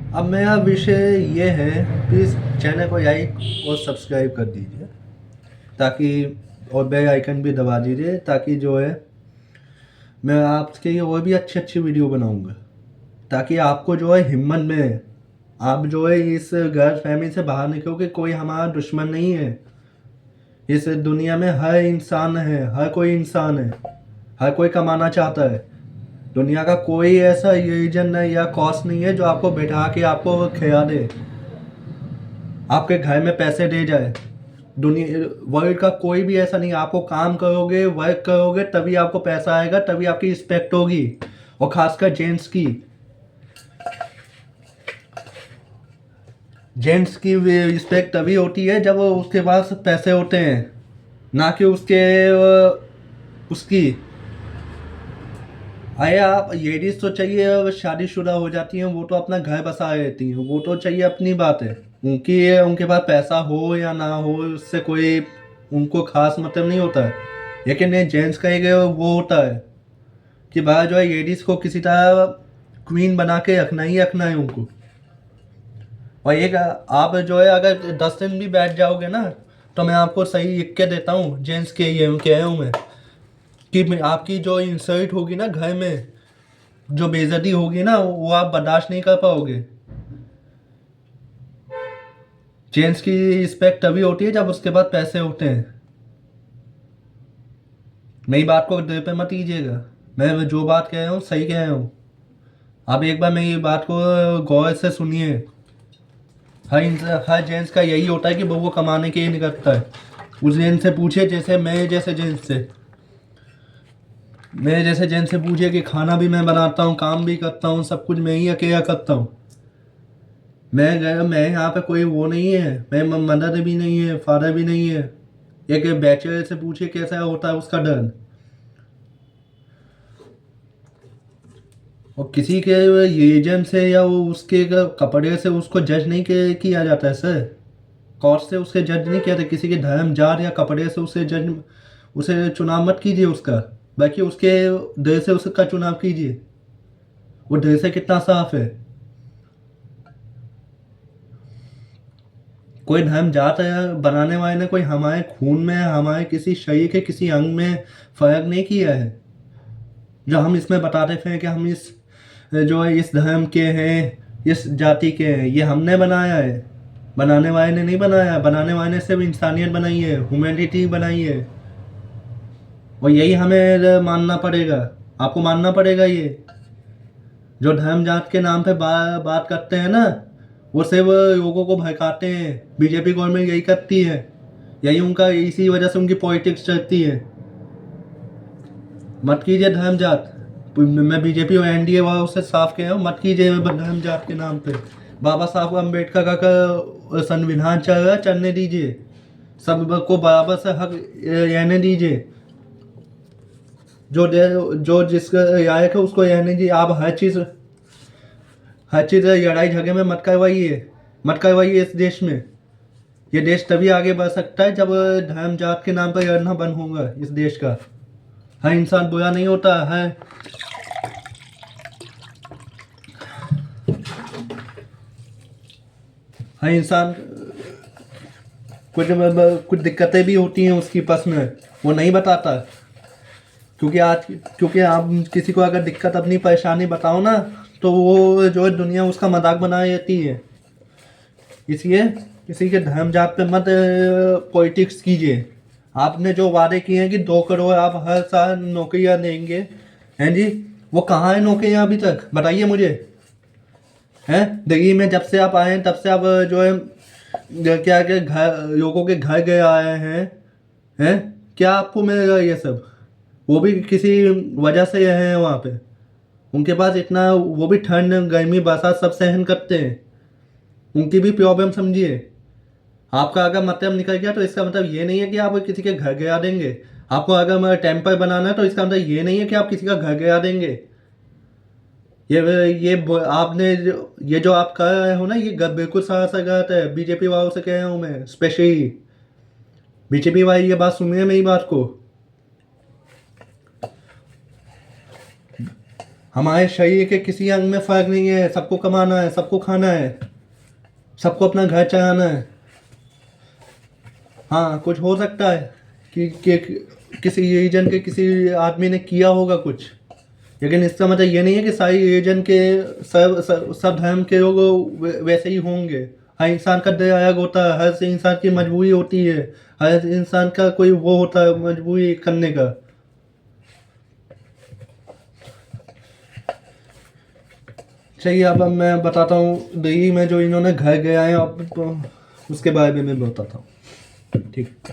अब मेरा विषय ये है, प्लीज़ चैनल को लाइक और सब्सक्राइब कर दीजिए ताकि, और बेल आइकन भी दबा दीजिए ताकि जो है मैं आपके लिए और भी अच्छी अच्छी वीडियो बनाऊंगा, ताकि आपको जो है हिम्मत में, आप जो है इस गलत फहमी से बाहर निकलोगे। कोई हमारा दुश्मन नहीं है। इस दुनिया में हर इंसान है, हर कोई इंसान है, हर कोई कमाना चाहता है। दुनिया का कोई ऐसा रीजन नहीं या कॉस्ट नहीं है जो आपको बैठा के आपको खिला दे, आपके घर में पैसे दे जाए। दुनिया वर्ल्ड का कोई भी ऐसा नहीं। आपको काम करोगे, वर्क करोगे, तभी आपको पैसा आएगा, तभी आपकी रिस्पेक्ट होगी। और खासकर जेंट्स की रिस्पेक्ट तभी होती है जब उसके पास पैसे होते हैं, ना कि उसकी। अरे आप लेडीज तो चाहिए, अब शादीशुदा हो जाती हैं वो तो अपना घर बसा रहती हैं, वो तो चाहिए, अपनी बात है। उनके पास पैसा हो या ना हो, उससे कोई उनको खास मतलब नहीं होता है। लेकिन ये जेंट्स का एक वो होता है कि भाई जो है लेडीज को किसी तरह क्वीन बना के रखना ही रखना है उनको। और एक आप जो है अगर 10 दिन भी बैठ जाओगे ना, तो मैं आपको सही लिख के देता हूँ, जेंट्स के ये कह रहा हूँ मैं, कि आपकी जो इंसल्ट होगी ना घर में, जो बेइज्जती होगी ना, वो आप बर्दाश्त नहीं कर पाओगे। जेंट्स की रिस्पेक्ट तभी होती है जब उसके पास पैसे होते हैं। मेरी बात को दिल पे मत लीजिएगा, मैं जो बात कह रहा हूँ सही कह रहा हूँ। आप एक बार मेरी बात को गौर से सुनिए। हर जेंट्स का यही होता है कि वो कमाने के लिए निकलता है। उस जेंट्स से पूछे, जैसे मेरे जैसे जेंट्स से पूछे कि खाना भी मैं बनाता हूँ, काम भी करता हूँ, सब कुछ मैं ही अकेला करता हूँ। मैं यहाँ पे कोई वो नहीं है, मैं मदर भी नहीं है, फादर भी नहीं है। एक बैचलर से पूछे कैसा होता है उसका डर। और किसी के एजेंट से या वो उसके कपड़े से उसको जज नहीं किया जाता है सर। कॉस्ट से उसे जज नहीं किया जाता। किसी के धर्म, जात या कपड़े से उसे चुनाव मत कीजिए उसका, बाकी उसके दिल से उसका चुनाव कीजिए। वो दिल से कितना साफ है। कोई धर्म जात बनाने वाले ने कोई हमारे खून में, हमारे किसी शरीर के किसी अंग में फर्क नहीं किया है। जो हम इसमें बताते थे कि हम जो है इस धर्म के हैं, इस जाति के हैं, ये हमने बनाया है। बनाने वाले ने नहीं बनाया। बनाने वाले ने सिर्फ इंसानियत बनाई है, ह्यूमैनिटी बनाई है। और यही हमें मानना पड़ेगा, आपको मानना पड़ेगा। ये जो धर्म जात के नाम पे बात करते हैं ना, वो सिर्फ लोगों को भड़काते हैं। बीजेपी गवर्नमेंट यही करती है, यही उनका, इसी वजह से उनकी पॉलिटिक्स चलती है। मत कीजिए धर्म जात। मैं बीजेपी और एनडीए वालों से साफ कह रहा हूँ, मत कीजिए धर्म जात के नाम पे। बाबा साहब अम्बेडकर का संविधान चल रहा है, चलने दीजिए। सबको बराबर से हक रहने दीजिए। जो जिसका लायक है उसको रहने दीजिए। आप हर चीज़ लड़ाई झगड़े में मत करवाइए इस देश में। ये देश तभी आगे बढ़ सकता है जब धर्म जात के नाम पर लड़ना बंद होगा इस देश का। हर इंसान बुरा नहीं होता है। हर इंसान कुछ कुछ दिक्कतें भी होती हैं उसकी पर्सनल, वो नहीं बताता। क्योंकि आप किसी को अगर दिक्कत, अपनी परेशानी बताओ ना, तो वो जो है दुनिया उसका मजाक बना देती है। इसलिए किसी के धर्म जात पे मत पॉलिटिक्स कीजिए। आपने जो वादे किए हैं कि 2 करोड़ आप हर साल नौकरियां देंगे, हैं जी, वो कहाँ है नौकरियां अभी तक, बताइए मुझे। हैं दिल्ली में जब से आप आए हैं तब से आप जो है क्या क्या घर, लोगों के घर गए आए हैं। क्या आपको मिलेगा ये सब? वो भी किसी वजह से रहे हैं वहाँ पे। उनके पास इतना, वो भी ठंड गर्मी बरसात सब सहन करते हैं। उनकी भी प्रॉब्लम समझिए। आपका अगर मतलब निकल गया तो इसका मतलब ये नहीं है कि आप किसी के घर गिरा देंगे। आपको अगर टेम्पर बनाना है तो इसका मतलब ये नहीं है कि आप किसी का घर गिरा देंगे। ये जो आप कर रहे हो ना, ये बिल्कुल सरासर गलत है। बीजेपी वालों से कह रहा हूँ मैं, स्पेशली बीजेपी वाली, ये बात सुनिए मेरी बात को। हमारे शरीर के किसी अंग में फ़र्क नहीं है, सबको कमाना है, सबको खाना है, सबको अपना घर चलाना है। हाँ, कुछ हो सकता है कि किसी रीजन के किसी आदमी ने किया होगा कुछ, लेकिन इसका मतलब ये नहीं है कि सारी रीजन के सब धर्म के लोग वैसे ही होंगे। हर इंसान का दिल अलग होता है, हर इंसान की मजबूरी होती है, हर इंसान का कोई वो होता है मजबूरी करने का। चलिए अब मैं बताता हूँ दिल्ली में जो इन्होंने घर गया है, अब तो उसके बारे में मैं बताता हूँ। ठीक।